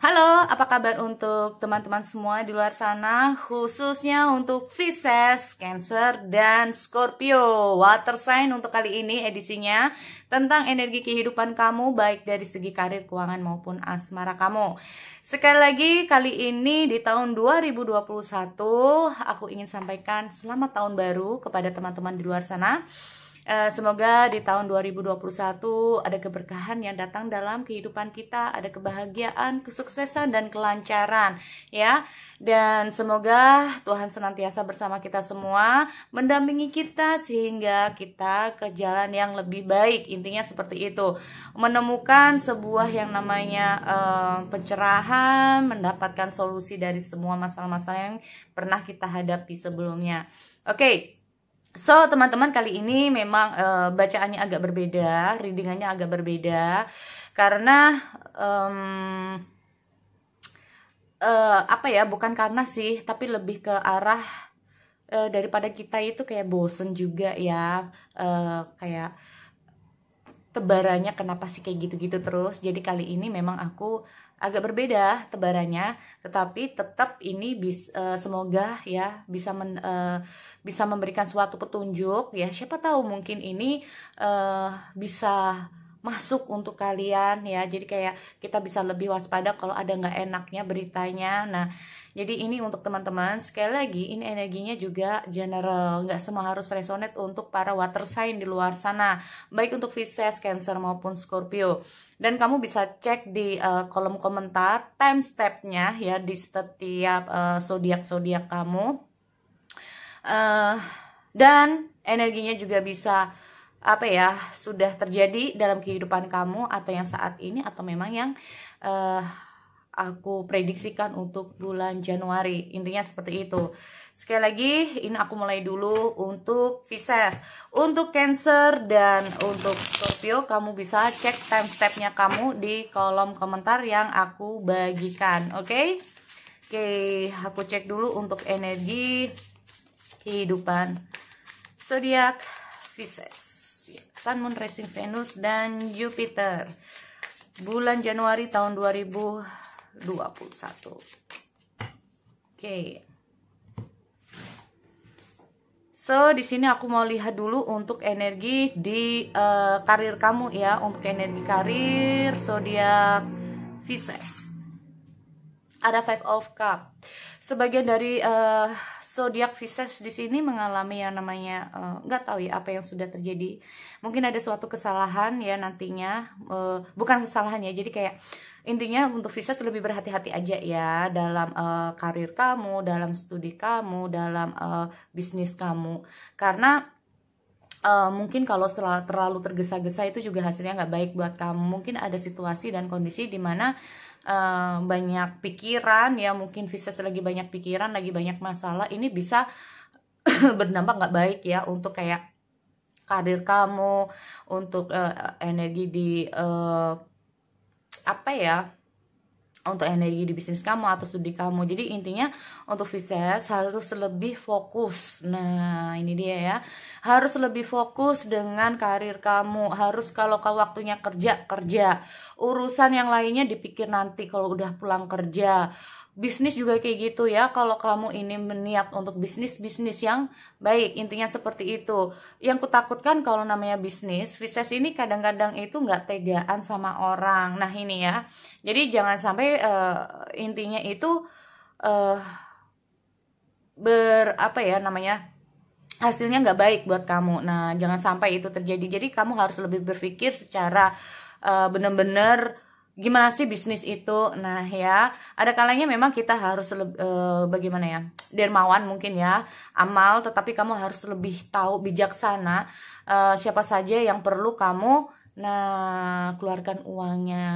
Halo, apa kabar untuk teman-teman semua di luar sana, khususnya untuk Pisces, Cancer, dan Scorpio. Water sign untuk kali ini edisinya tentang energi kehidupan kamu, baik dari segi karir, keuangan, maupun asmara kamu. Sekali lagi, kali ini di tahun 2021, aku ingin sampaikan selamat tahun baru kepada teman-teman di luar sana. Semoga di tahun 2021 ada keberkahan yang datang dalam kehidupan kita, ada kebahagiaan, kesuksesan, dan kelancaran ya. Dan semoga Tuhan senantiasa bersama kita semua, mendampingi kita sehingga kita ke jalan yang lebih baik. Intinya seperti itu, menemukan sebuah yang namanya pencerahan, mendapatkan solusi dari semua masalah-masalah yang pernah kita hadapi sebelumnya. Oke. So, teman-teman, kali ini memang bacaannya agak berbeda, readingannya agak berbeda, karena bukan karena sih, tapi lebih ke arah daripada kita itu kayak bosen juga ya, kayak tebarannya kenapa sih kayak gitu-gitu terus. Jadi kali ini memang aku agak berbeda tebarannya, tetapi tetap ini semoga ya bisa memberikan suatu petunjuk ya. Siapa tahu mungkin ini bisa masuk untuk kalian ya. Jadi kayak kita bisa lebih waspada kalau ada nggak enaknya beritanya. Nah, jadi ini untuk teman-teman. Sekali lagi, ini energinya juga general, nggak semua harus resonate untuk para water sign di luar sana, baik untuk Pisces, Cancer, maupun Scorpio. Dan kamu bisa cek di kolom komentar time step-nya ya di setiap zodiak-zodiak kamu. Dan energinya juga bisa sudah terjadi dalam kehidupan kamu, atau yang saat ini, atau memang yang aku prediksikan untuk bulan Januari. Intinya seperti itu. Sekali lagi, ini aku mulai dulu untuk Pisces. Untuk Cancer dan untuk Scorpio, kamu bisa cek time step-nya kamu di kolom komentar yang aku bagikan. Oke, aku cek dulu untuk energi kehidupan zodiak Pisces. Sun, Moon, Rising, Venus, dan Jupiter. Bulan Januari tahun 2021. Oke. So, di sini aku mau lihat dulu untuk energi di karir kamu ya, untuk energi karir zodiak Pisces. Ada Five of Cups. Sebagian dari zodiak Pisces di sini mengalami yang namanya nggak tahu ya apa yang sudah terjadi. Mungkin ada suatu kesalahan ya nantinya, bukan kesalahan ya. Jadi kayak intinya untuk Pisces lebih berhati-hati aja ya dalam karir kamu, dalam studi kamu, dalam bisnis kamu. Karena mungkin kalau terlalu tergesa-gesa itu juga hasilnya nggak baik buat kamu. Mungkin ada situasi dan kondisi di mana banyak pikiran ya, mungkin Pisces lagi banyak pikiran, lagi banyak masalah, ini bisa berdampak nggak baik ya untuk kayak karir kamu, untuk energi di untuk energi di bisnis kamu atau studi kamu. Jadi intinya untuk Pisces harus lebih fokus. Nah, ini dia ya. Harus lebih fokus dengan karir kamu. Harus kalau waktunya kerja. Urusan yang lainnya dipikir nanti kalau udah pulang kerja. Bisnis juga kayak gitu ya. Kalau kamu ini berniat untuk bisnis yang baik, intinya seperti itu. Yang kutakutkan kalau namanya bisnis, Pisces ini kadang-kadang itu nggak tegaan sama orang. Nah ini ya. Jadi jangan sampai intinya itu hasilnya nggak baik buat kamu. Nah jangan sampai itu terjadi. Jadi kamu harus lebih berpikir secara benar-benar gimana sih bisnis itu. Nah ya, ada kalanya memang kita harus bagaimana ya, dermawan mungkin ya, amal, tetapi kamu harus lebih tahu, bijaksana siapa saja yang perlu kamu keluarkan uangnya,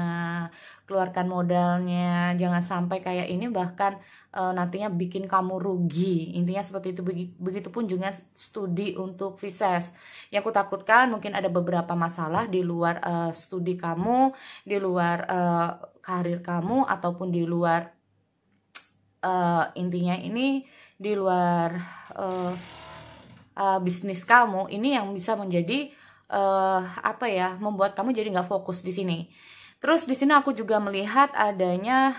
keluarkan modalnya. Jangan sampai kayak ini bahkan nantinya bikin kamu rugi. Intinya seperti itu. Begitupun juga studi untuk Pisces. Yang kutakutkan mungkin ada beberapa masalah di luar studi kamu, di luar karir kamu, ataupun di luar intinya ini di luar bisnis kamu. Ini yang bisa menjadi membuat kamu jadi nggak fokus di sini. Terus di sini aku juga melihat adanya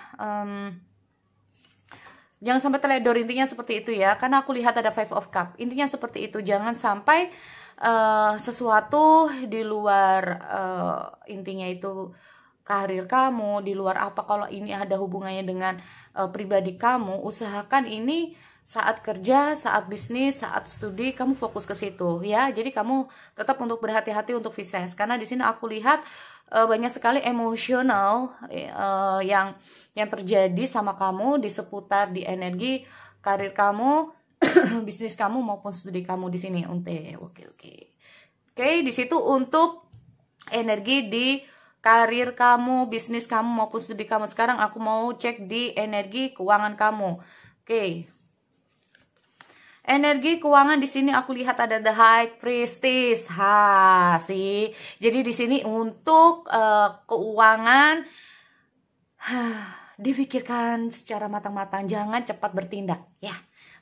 jangan sampai teledor, intinya seperti itu ya. Karena aku lihat ada Five of Cup. Intinya seperti itu. Jangan sampai sesuatu di luar intinya itu karir kamu, di luar apa, kalau ini ada hubungannya dengan pribadi kamu, usahakan ini saat kerja, saat bisnis, saat studi kamu fokus ke situ ya. Jadi kamu tetap untuk berhati-hati untuk Pisces, karena di sini aku lihat banyak sekali emosional yang terjadi sama kamu di seputar di energi karir kamu, bisnis kamu maupun studi kamu di sini. Oke, di situ untuk energi di karir kamu, bisnis kamu maupun studi kamu. Sekarang aku mau cek di energi keuangan kamu. Oke. Energi keuangan di sini aku lihat ada The High Priestess. Sih. Jadi di sini untuk keuangan difikirkan secara matang-matang, jangan cepat bertindak ya.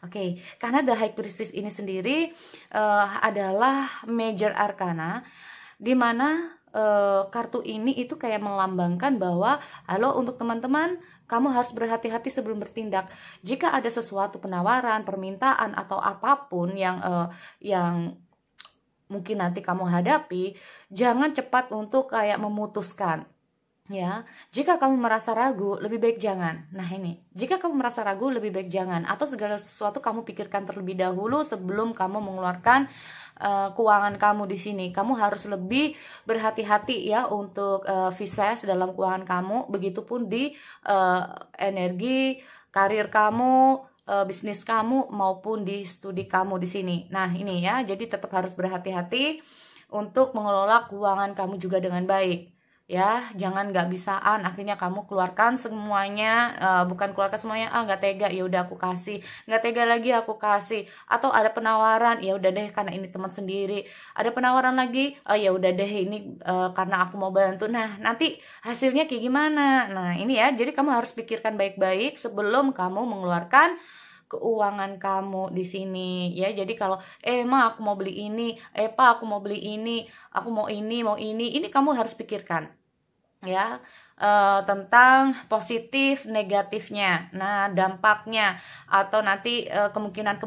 Oke, karena The High Priestess ini sendiri adalah major arcana, di mana kartu ini itu kayak melambangkan bahwa halo untuk teman-teman, kamu harus berhati-hati sebelum bertindak. Jika ada sesuatu penawaran, permintaan atau apapun yang mungkin nanti kamu hadapi, jangan cepat untuk kayak memutuskan. Ya, jika kamu merasa ragu, lebih baik jangan. Nah ini, jika kamu merasa ragu, lebih baik jangan. Atau segala sesuatu kamu pikirkan terlebih dahulu sebelum kamu mengeluarkan keuangan kamu di sini. Kamu harus lebih berhati-hati ya untuk Pisces dalam keuangan kamu. Begitupun di energi karir kamu, bisnis kamu maupun di studi kamu di sini. Nah ini ya, jadi tetap harus berhati-hati untuk mengelola keuangan kamu juga dengan baik. Ya, jangan nggak bisaan akhirnya kamu keluarkan semuanya, bukan keluarkan semuanya, nggak tega ya udah aku kasih, nggak tega lagi aku kasih. Atau ada penawaran, ya udah deh karena ini teman sendiri. Ada penawaran lagi, ya udah deh ini karena aku mau bantu. Nah nanti hasilnya kayak gimana? Nah ini ya, jadi kamu harus pikirkan baik-baik sebelum kamu mengeluarkan keuangan kamu di sini ya. Jadi kalau ma aku mau beli ini, pa aku mau beli ini, aku mau ini kamu harus pikirkan ya tentang positif negatifnya, nah dampaknya atau nanti kemungkinan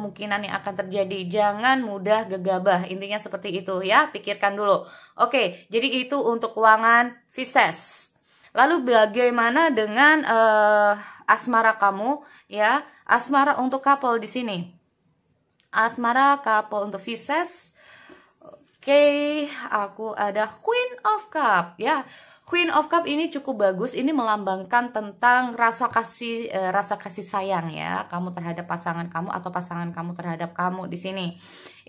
yang akan terjadi. Jangan mudah gegabah, intinya seperti itu ya, pikirkan dulu. Oke, jadi itu untuk keuangan Pisces. Lalu bagaimana dengan asmara kamu ya? Asmara untuk couple di sini. Asmara couple untuk Pisces. Oke, aku ada Queen of Cup ya. Queen of Cup ini cukup bagus. Ini melambangkan tentang rasa kasih sayang ya, kamu terhadap pasangan kamu atau pasangan kamu terhadap kamu di sini.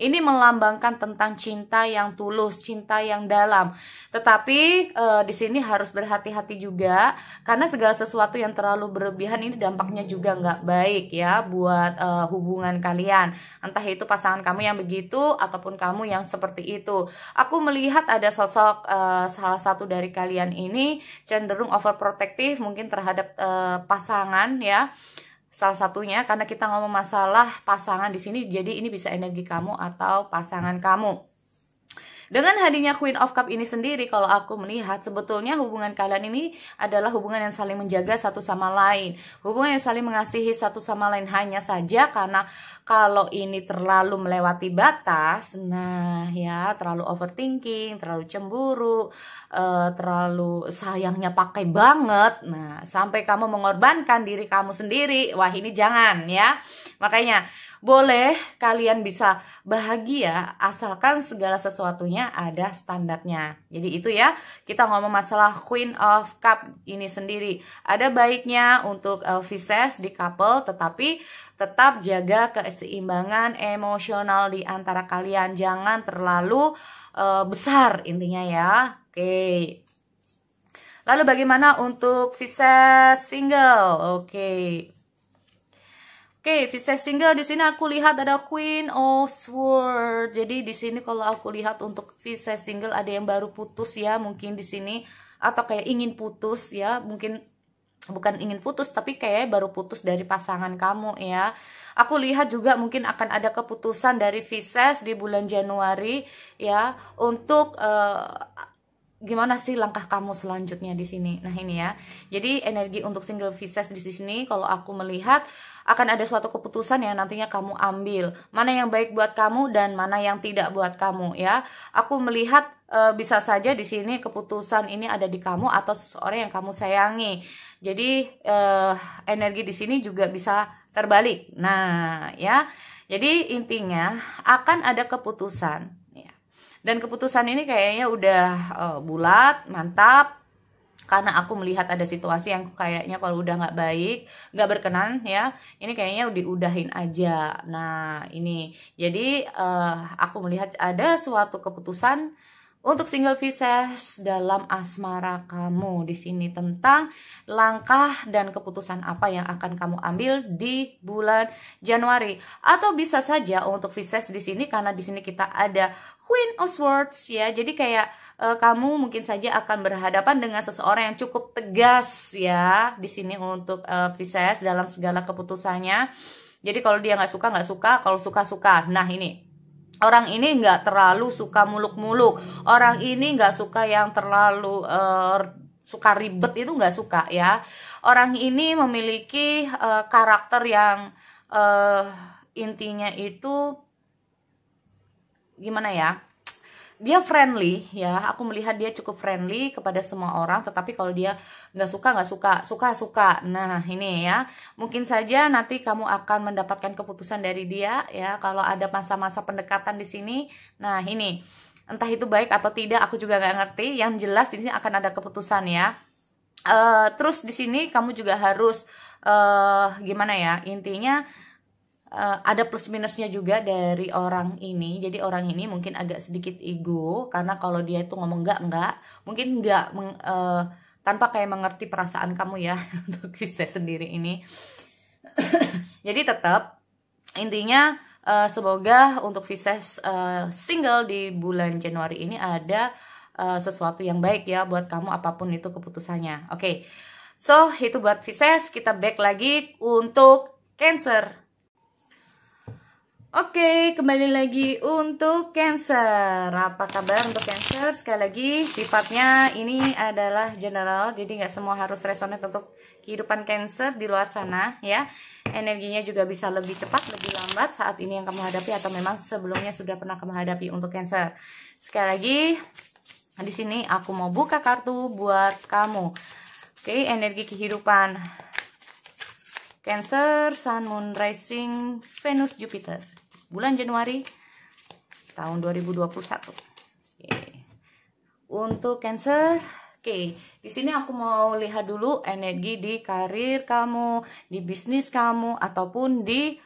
Ini melambangkan tentang cinta yang tulus, cinta yang dalam. Tetapi di sini harus berhati-hati juga, karena segala sesuatu yang terlalu berlebihan ini dampaknya juga nggak baik ya buat hubungan kalian. Entah itu pasangan kamu yang begitu ataupun kamu yang seperti itu. Aku melihat ada sosok salah satu dari kalian ini cenderung overprotective mungkin terhadap pasangan ya. Salah satunya karena kita ngomong masalah pasangan di sini, jadi ini bisa energi kamu atau pasangan kamu. Dengan hadirnya Queen of Cup ini sendiri, kalau aku melihat sebetulnya hubungan kalian ini adalah hubungan yang saling menjaga satu sama lain, hubungan yang saling mengasihi satu sama lain. Hanya saja karena kalau ini terlalu melewati batas, nah ya terlalu overthinking, terlalu cemburu, terlalu sayangnya pakai banget, nah sampai kamu mengorbankan diri kamu sendiri. Wah ini jangan ya. Makanya boleh kalian bisa bahagia asalkan segala sesuatunya ada standarnya. Jadi itu ya, kita ngomong masalah Queen of Cup ini sendiri. Ada baiknya untuk Pisces di couple, tetapi tetap jaga keseimbangan emosional di antara kalian. Jangan terlalu besar intinya ya. Oke. Lalu bagaimana untuk Pisces single? Oke, Pisces single di sini aku lihat ada Queen of Swords. Jadi di sini kalau aku lihat untuk Pisces single ada yang baru putus ya, mungkin di sini atau kayak ingin putus ya, mungkin bukan ingin putus tapi kayak baru putus dari pasangan kamu ya. Aku lihat juga mungkin akan ada keputusan dari Pisces di bulan Januari ya untuk gimana sih langkah kamu selanjutnya di sini. Nah, ini ya. Jadi energi untuk single Pisces di sini kalau aku melihat akan ada suatu keputusan yang nantinya kamu ambil. Mana yang baik buat kamu dan mana yang tidak buat kamu ya. Aku melihat bisa saja di sini keputusan ini ada di kamu atau seseorang yang kamu sayangi. Jadi energi di sini juga bisa terbalik. Nah, ya. Jadi intinya akan ada keputusan. Dan keputusan ini kayaknya udah bulat, mantap. Karena aku melihat ada situasi yang kayaknya kalau udah nggak baik, nggak berkenan ya, ini kayaknya diudahin aja. Nah ini, jadi aku melihat ada suatu keputusan untuk single Pisces dalam asmara kamu di sini tentang langkah dan keputusan apa yang akan kamu ambil di bulan Januari. Atau bisa saja untuk Pisces di sini karena di sini kita ada Queen of Swords ya. Jadi kayak kamu mungkin saja akan berhadapan dengan seseorang yang cukup tegas ya di sini untuk Pisces dalam segala keputusannya. Jadi kalau dia nggak suka, kalau suka. Nah ini. Orang ini nggak terlalu suka muluk-muluk. Orang ini nggak suka yang terlalu suka ribet, itu nggak suka ya. Orang ini memiliki karakter yang intinya itu gimana ya? Dia friendly ya, aku melihat dia cukup friendly kepada semua orang, tetapi kalau dia nggak suka. Nah ini ya, mungkin saja nanti kamu akan mendapatkan keputusan dari dia ya, kalau ada masa-masa pendekatan di sini. Nah ini, entah itu baik atau tidak, aku juga nggak ngerti. Yang jelas di sini akan ada keputusan ya. Terus di sini kamu juga harus gimana ya, intinya ada plus minusnya juga dari orang ini. Jadi orang ini mungkin agak sedikit ego karena kalau dia itu ngomong enggak, mungkin enggak tanpa kayak mengerti perasaan kamu ya untuk saya sendiri ini. Jadi tetap intinya semoga untuk Pisces single di bulan Januari ini ada sesuatu yang baik ya buat kamu apapun itu keputusannya. Oke. So, itu buat Pisces. Kita back lagi untuk Cancer. Oke, kembali lagi untuk Cancer. Apa kabar untuk Cancer? Sekali lagi, sifatnya ini adalah general, jadi nggak semua harus resonate untuk kehidupan Cancer di luar sana ya. Energinya juga bisa lebih cepat, lebih lambat saat ini yang kamu hadapi atau memang sebelumnya sudah pernah kamu hadapi untuk Cancer. Sekali lagi, di sini aku mau buka kartu buat kamu. Oke, energi kehidupan Cancer, Sun, Moon, Rising, Venus, Jupiter. Bulan Januari tahun 2021. Oke. Untuk Cancer, oke, di sini aku mau lihat dulu energi di karir kamu, di bisnis kamu ataupun di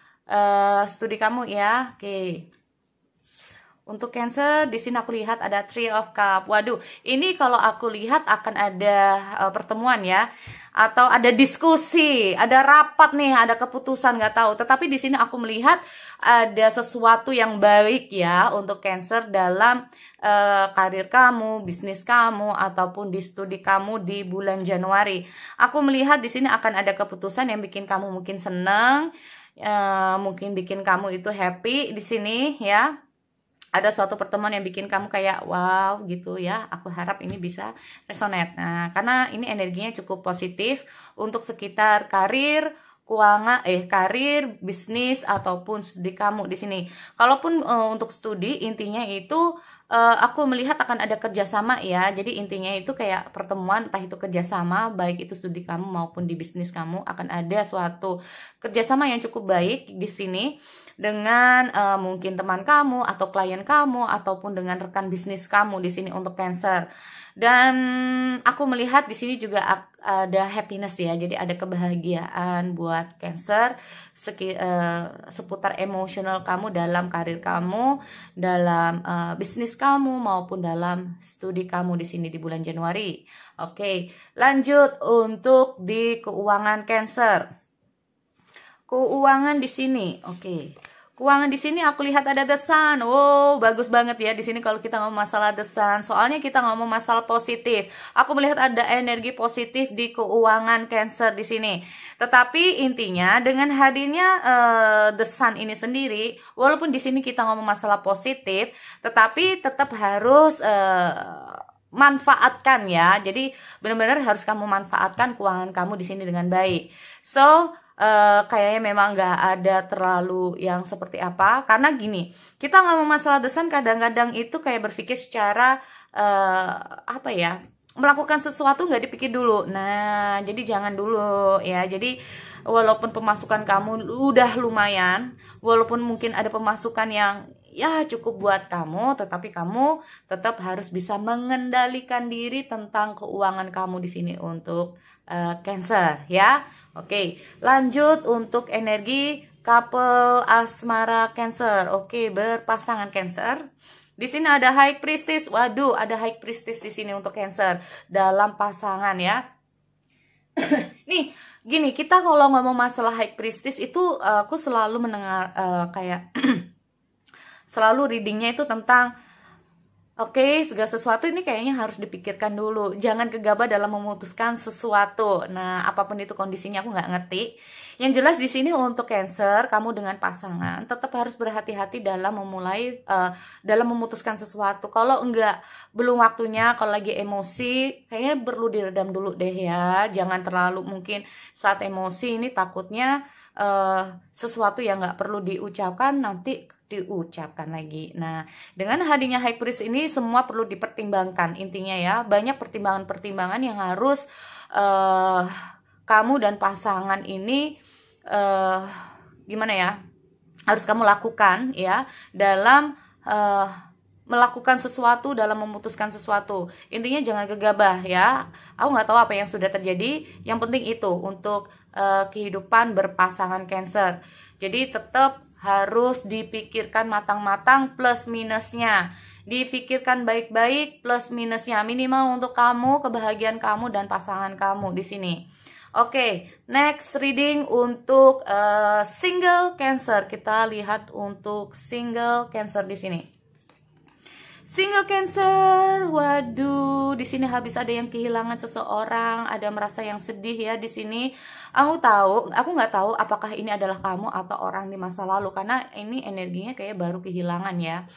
studi kamu ya. Oke. Untuk Cancer, di sini aku lihat ada Three of Cups. Waduh, ini kalau aku lihat akan ada pertemuan ya, atau ada diskusi, ada rapat nih, ada keputusan nggak tahu. Tetapi di sini aku melihat ada sesuatu yang baik ya untuk Cancer dalam karir kamu, bisnis kamu, ataupun di studi kamu di bulan Januari. Aku melihat di sini akan ada keputusan yang bikin kamu mungkin seneng, mungkin bikin kamu itu happy di sini ya. Ada suatu pertemuan yang bikin kamu kayak wow gitu ya. Aku harap ini bisa resonate. Nah, karena ini energinya cukup positif untuk sekitar karir, keuangan, karir, bisnis ataupun studi kamu di sini. Kalaupun untuk studi intinya itu aku melihat akan ada kerjasama ya. Jadi intinya itu kayak pertemuan, entah itu kerjasama baik itu studi kamu maupun di bisnis kamu, akan ada suatu kerjasama yang cukup baik di sini dengan mungkin teman kamu atau klien kamu ataupun dengan rekan bisnis kamu di sini untuk Cancer. Dan aku melihat di sini juga ada happiness ya, jadi ada kebahagiaan buat Cancer seputar emosional kamu dalam karir kamu, dalam bisnis kamu maupun dalam studi kamu di sini di bulan Januari. Oke, lanjut untuk di keuangan Cancer. Keuangan di sini, oke. Keuangan di sini aku lihat ada The Sun. Wow, bagus banget ya di sini kalau kita ngomong masalah The Sun. Soalnya kita ngomong masalah positif. Aku melihat ada energi positif di keuangan Cancer di sini. Tetapi intinya dengan hadirnya The Sun ini sendiri, walaupun di sini kita ngomong masalah positif, tetapi tetap harus manfaatkan ya. Jadi benar-benar harus kamu manfaatkan keuangan kamu di sini dengan baik. So kayaknya memang nggak ada terlalu yang seperti apa, karena gini, kita ngomong masalah desain kadang-kadang itu kayak berpikir secara apa ya, melakukan sesuatu nggak dipikir dulu. Nah, jadi jangan dulu ya. Jadi walaupun pemasukan kamu udah lumayan, walaupun mungkin ada pemasukan yang ya cukup buat kamu, tetapi kamu tetap harus bisa mengendalikan diri tentang keuangan kamu di sini untuk Cancer ya. Oke, lanjut untuk energi couple asmara Cancer. Oke, berpasangan Cancer. Di sini ada High Priestess. Waduh, ada High Priestess di sini untuk Cancer dalam pasangan ya. Nih, gini, kita kalau ngomong masalah High Priestess itu aku selalu mendengar kayak selalu readingnya itu tentang oke, segala sesuatu ini kayaknya harus dipikirkan dulu. Jangan gegabah dalam memutuskan sesuatu. Nah, apapun itu kondisinya aku nggak ngerti. Yang jelas di sini untuk Cancer, kamu dengan pasangan tetap harus berhati-hati dalam memulai, dalam memutuskan sesuatu. Kalau enggak, belum waktunya, kalau lagi emosi, kayaknya perlu diredam dulu deh ya. Jangan terlalu mungkin saat emosi ini takutnya sesuatu yang nggak perlu diucapkan nanti diucapkan lagi. Nah, dengan hadirnya High Priest ini semua perlu dipertimbangkan intinya ya. Banyak pertimbangan-pertimbangan yang harus kamu dan pasangan ini gimana ya? Harus kamu lakukan ya dalam melakukan sesuatu, dalam memutuskan sesuatu. Intinya jangan gegabah ya. Aku nggak tahu apa yang sudah terjadi. Yang penting itu untuk kehidupan berpasangan Cancer. Jadi tetap harus dipikirkan matang-matang plus minusnya. Dipikirkan baik-baik plus minusnya. Minimal untuk kamu, kebahagiaan kamu dan pasangan kamu di sini. Oke, next reading untuk single Cancer. Kita lihat untuk single Cancer di sini. Single Cancer, waduh, di sini habis ada yang kehilangan seseorang, ada merasa yang sedih ya di sini. Aku nggak tahu apakah ini adalah kamu atau orang di masa lalu, karena ini energinya kayak baru kehilangan ya.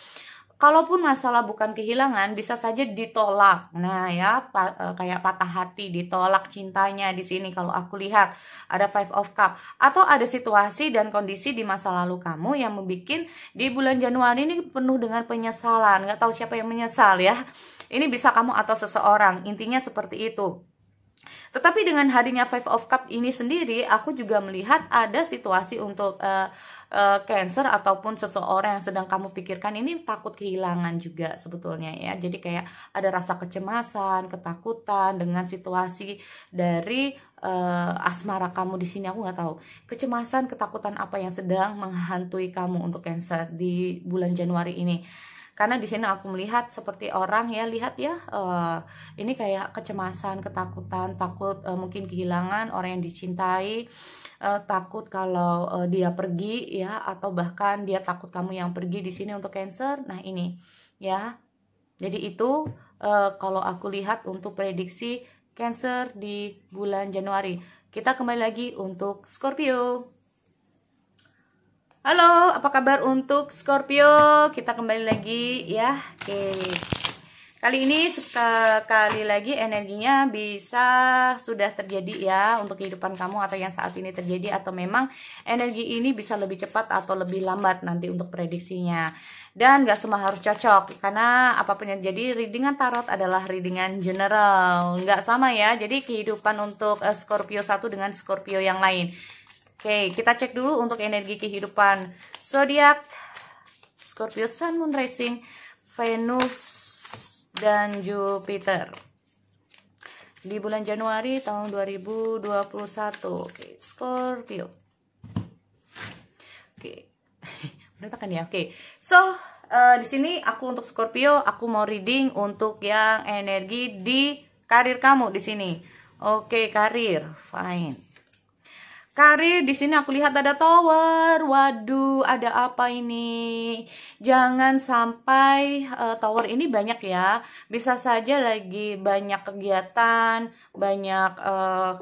Kalaupun masalah bukan kehilangan, bisa saja ditolak. Nah ya, kayak patah hati, ditolak cintanya di sini. Kalau aku lihat ada Five of Cup, atau ada situasi dan kondisi di masa lalu kamu yang membuat di bulan Januari ini penuh dengan penyesalan. Nggak tahu siapa yang menyesal ya. Ini bisa kamu atau seseorang. Intinya seperti itu. Tetapi dengan hadirnya Five of Cup ini sendiri, aku juga melihat ada situasi untuk Cancer ataupun seseorang yang sedang kamu pikirkan ini takut kehilangan juga sebetulnya ya. Jadi kayak ada rasa kecemasan, ketakutan dengan situasi dari asmara kamu di sini. Aku nggak tahu kecemasan, ketakutan apa yang sedang menghantui kamu untuk Cancer di bulan Januari ini. Karena di sini aku melihat seperti orang ya, lihat ya, ini kayak kecemasan, ketakutan, takut mungkin kehilangan orang yang dicintai, takut kalau dia pergi ya, atau bahkan dia takut kamu yang pergi di sini untuk Cancer. Nah ini ya, jadi itu kalau aku lihat untuk prediksi Cancer di bulan Januari. Kita kembali lagi untuk Scorpio. Halo, apa kabar untuk Scorpio? Kita kembali lagi ya. Oke. Kali ini sekali lagi energinya bisa sudah terjadi ya untuk kehidupan kamu, atau yang saat ini terjadi, atau memang energi ini bisa lebih cepat atau lebih lambat nanti untuk prediksinya. Dan gak semua harus cocok, karena apapun yang jadi, readingan tarot adalah readingan general, nggak sama ya. Jadi kehidupan untuk Scorpio satu dengan Scorpio yang lain. Oke, kita cek dulu untuk energi kehidupan zodiak Scorpio, Sun, Moon, Rising, Venus, dan Jupiter di bulan Januari tahun 2021. Oke, Scorpio. Oke, berantakan ya. Oke, so di sini aku untuk Scorpio, aku mau reading untuk yang energi di karir kamu di sini. Oke, karir, fine. Karir di sini aku lihat ada tower. Waduh, ada apa ini? Jangan sampai tower ini banyak ya. Bisa saja lagi banyak kegiatan, banyak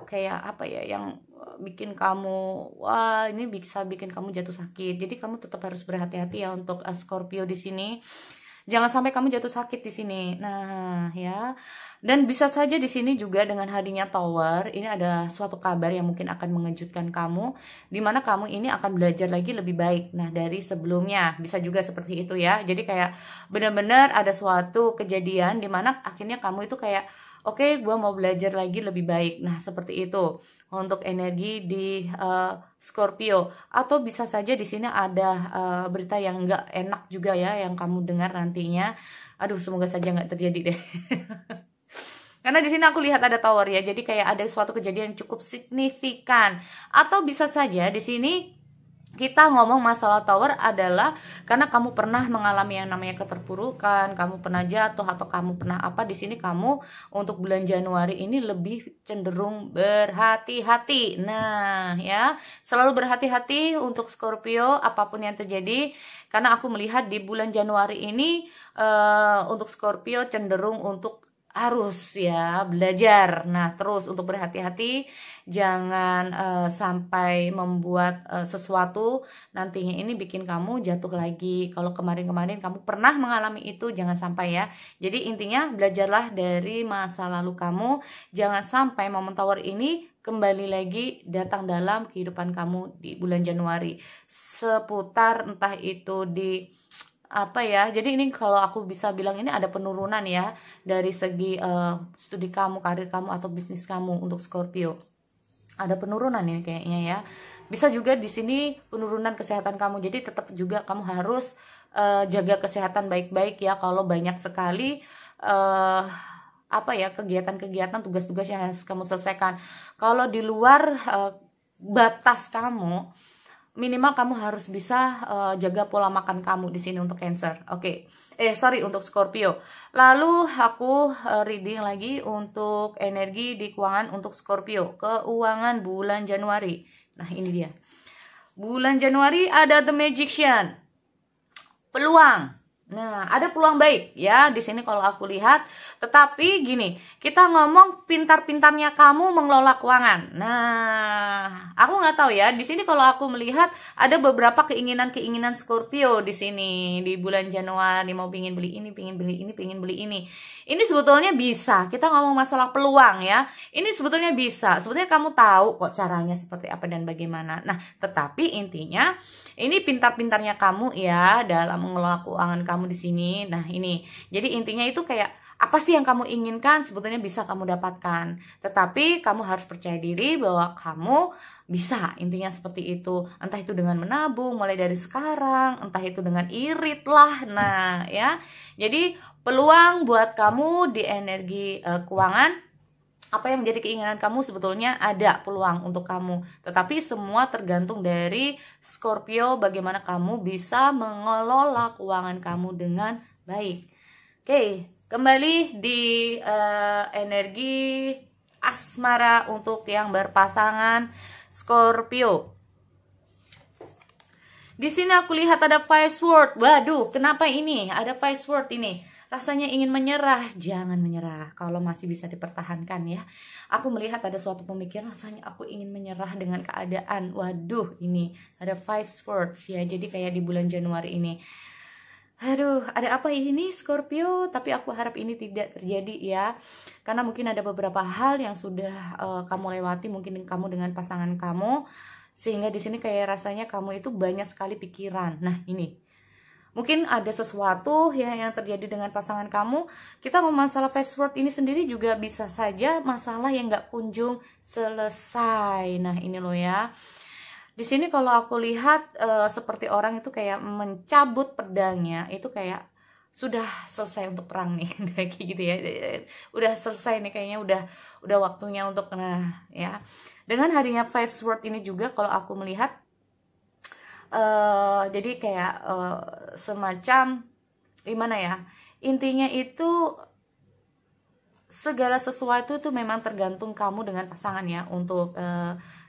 kayak apa ya yang bikin kamu, wah ini bisa bikin kamu jatuh sakit. Jadi kamu tetap harus berhati-hati ya untuk Scorpio di sini. Jangan sampai kamu jatuh sakit di sini. Nah, ya. Dan bisa saja di sini juga dengan hadirnya Tower, ini ada suatu kabar yang mungkin akan mengejutkan kamu, di mana kamu ini akan belajar lagi lebih baik. Nah, dari sebelumnya bisa juga seperti itu ya. Jadi kayak benar-benar ada suatu kejadian di mana akhirnya kamu itu kayak oke, gue mau belajar lagi lebih baik. Nah, seperti itu untuk energi di Scorpio. Atau bisa saja di sini ada berita yang nggak enak juga ya yang kamu dengar nantinya. Aduh, semoga saja nggak terjadi deh. Karena di sini aku lihat ada Tower ya, jadi kayak ada suatu kejadian yang cukup signifikan. Atau bisa saja di sini kita ngomong masalah Tower adalah karena kamu pernah mengalami yang namanya keterpurukan, kamu pernah jatuh atau kamu pernah apa. Di sini kamu untuk bulan Januari ini lebih cenderung berhati-hati. Nah, ya, selalu berhati-hati untuk Scorpio apapun yang terjadi, karena aku melihat di bulan Januari ini untuk Scorpio cenderung untuk harus ya belajar. Nah, terus untuk berhati-hati, jangan sampai membuat sesuatu nantinya ini bikin kamu jatuh lagi. Kalau kemarin-kemarin kamu pernah mengalami itu, jangan sampai ya. Jadi intinya belajarlah dari masa lalu kamu, jangan sampai momen Tower ini kembali lagi datang dalam kehidupan kamu di bulan Januari. Seputar entah itu di apa ya, jadi ini kalau aku bisa bilang ini ada penurunan ya dari segi studi kamu, karir kamu atau bisnis kamu untuk Scorpio. Ada penurunan ini kayaknya ya. Bisa juga di sini penurunan kesehatan kamu. Jadi tetap juga kamu harus jaga kesehatan baik-baik ya. Kalau banyak sekali apa ya kegiatan-kegiatan, tugas-tugas yang harus kamu selesaikan. Kalau di luar batas kamu, minimal kamu harus bisa jaga pola makan kamu di sini untuk Cancer. Oke. Untuk Scorpio. Lalu aku reading lagi untuk energi di keuangan untuk Scorpio. Keuangan bulan Januari. Nah, ini dia. Bulan Januari ada The Magician. Peluang. Nah, ada peluang baik ya di sini kalau aku lihat. Tetapi gini, kita ngomong pintar-pintarnya kamu mengelola keuangan. Nah, aku nggak tahu ya. Di sini kalau aku melihat ada beberapa keinginan-keinginan Scorpio di sini di bulan Januari, mau pingin beli ini, pingin beli ini, pingin beli ini. Ini sebetulnya bisa. Kita ngomong masalah peluang ya. Ini sebetulnya bisa. Sebetulnya kamu tahu kok caranya seperti apa dan bagaimana. Nah, tetapi intinya ini pintar-pintarnya kamu ya dalam mengelola keuangan kamu di sini. Nah, ini. Jadi intinya itu kayak apa sih yang kamu inginkan sebetulnya bisa kamu dapatkan. Tetapi kamu harus percaya diri bahwa kamu bisa. Intinya seperti itu. Entah itu dengan menabung mulai dari sekarang, entah itu dengan irit lah. Nah, ya. Jadi peluang buat kamu di energi keuangan, apa yang menjadi keinginan kamu sebetulnya ada peluang untuk kamu. Tetapi semua tergantung dari Scorpio, bagaimana kamu bisa mengelola keuangan kamu dengan baik. Oke, kembali di energi asmara untuk yang berpasangan Scorpio. Di sini aku lihat ada Five Swords. Waduh, kenapa ini? Ada Five Swords ini. Rasanya ingin menyerah, jangan menyerah kalau masih bisa dipertahankan ya. Aku melihat ada suatu pemikiran rasanya aku ingin menyerah dengan keadaan. Waduh, ini ada Five Swords ya. Jadi kayak di bulan Januari ini. Aduh, ada apa ini Scorpio? Tapi aku harap ini tidak terjadi ya. Karena mungkin ada beberapa hal yang sudah kamu lewati, mungkin kamu dengan pasangan kamu, sehingga di sini kayak rasanya kamu itu banyak sekali pikiran. Nah, ini mungkin ada sesuatu ya yang terjadi dengan pasangan kamu. Kita ngomong masalah Five Swords ini sendiri juga bisa saja masalah yang nggak kunjung selesai. Nah, ini loh ya. Di sini kalau aku lihat seperti orang itu kayak mencabut pedangnya, itu kayak sudah selesai untuk perang nih, kayak gitu ya. Udah selesai nih kayaknya, udah waktunya untuk ya. Dengan harinya Five Swords ini juga kalau aku melihat jadi kayak semacam gimana ya, intinya itu segala sesuatu itu memang tergantung kamu dengan pasangan ya untuk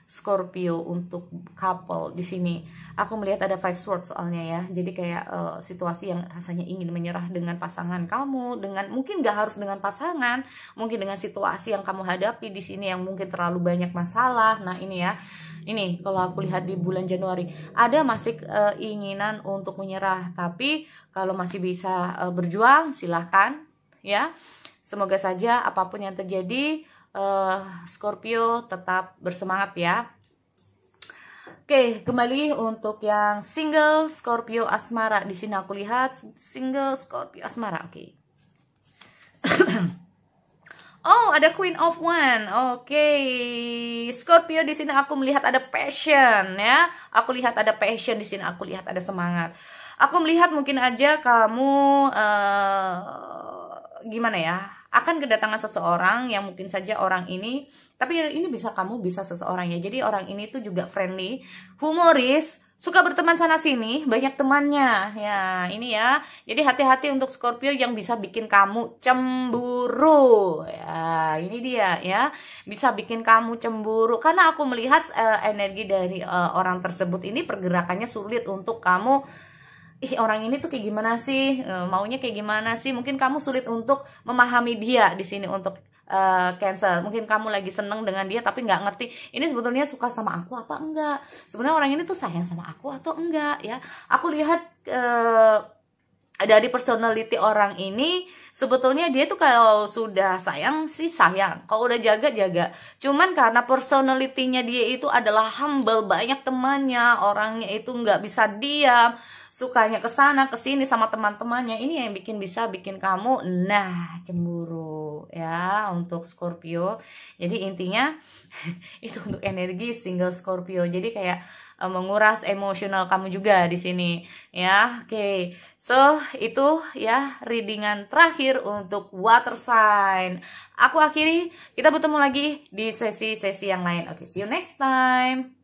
Scorpio untuk couple di sini. Aku melihat ada Five Swords soalnya ya. Jadi kayak situasi yang rasanya ingin menyerah dengan pasangan kamu, dengan mungkin gak harus dengan pasangan, mungkin dengan situasi yang kamu hadapi di sini yang mungkin terlalu banyak masalah. Nah, ini ya. Ini kalau aku lihat di bulan Januari ada masih keinginan untuk menyerah, tapi kalau masih bisa berjuang silahkan ya. Semoga saja apapun yang terjadi Scorpio tetap bersemangat ya. Oke, kembali untuk yang single Scorpio asmara. Di sini aku lihat single Scorpio asmara. Oke. Oh, ada Queen of One. Oke. Scorpio di sini aku melihat ada passion ya. Aku lihat ada passion di sini, aku lihat ada semangat. Aku melihat mungkin aja kamu gimana ya? Akan kedatangan seseorang yang mungkin saja orang ini, tapi ini bisa kamu bisa seseorang ya. Jadi orang ini tuh juga friendly, humoris, suka berteman sana sini, banyak temannya ya. Ini ya. Jadi hati-hati untuk Scorpio yang bisa bikin kamu cemburu ya. Ini dia ya, bisa bikin kamu cemburu karena aku melihat energi dari orang tersebut ini pergerakannya sulit untuk kamu. Orang ini tuh kayak gimana sih, maunya kayak gimana sih, mungkin kamu sulit untuk memahami dia di sini untuk Cancer. Mungkin kamu lagi seneng dengan dia tapi nggak ngerti ini sebetulnya suka sama aku apa enggak, sebenarnya orang ini tuh sayang sama aku atau enggak ya. Aku lihat dari personality orang ini sebetulnya dia tuh kalau sudah sayang sih sayang, kalau udah jaga. Cuman karena personality-nya dia itu adalah humble, banyak temannya, orangnya itu nggak bisa diam, sukanya kesana kesini sama teman-temannya. Ini yang bisa bikin kamu cemburu ya untuk Scorpio. Jadi intinya itu untuk energi single Scorpio. Jadi kayak menguras emosional kamu juga di sini ya. Oke. So, itu ya readingan terakhir untuk water sign. Aku akhiri, kita bertemu lagi di sesi-sesi yang lain. Oke, see you next time.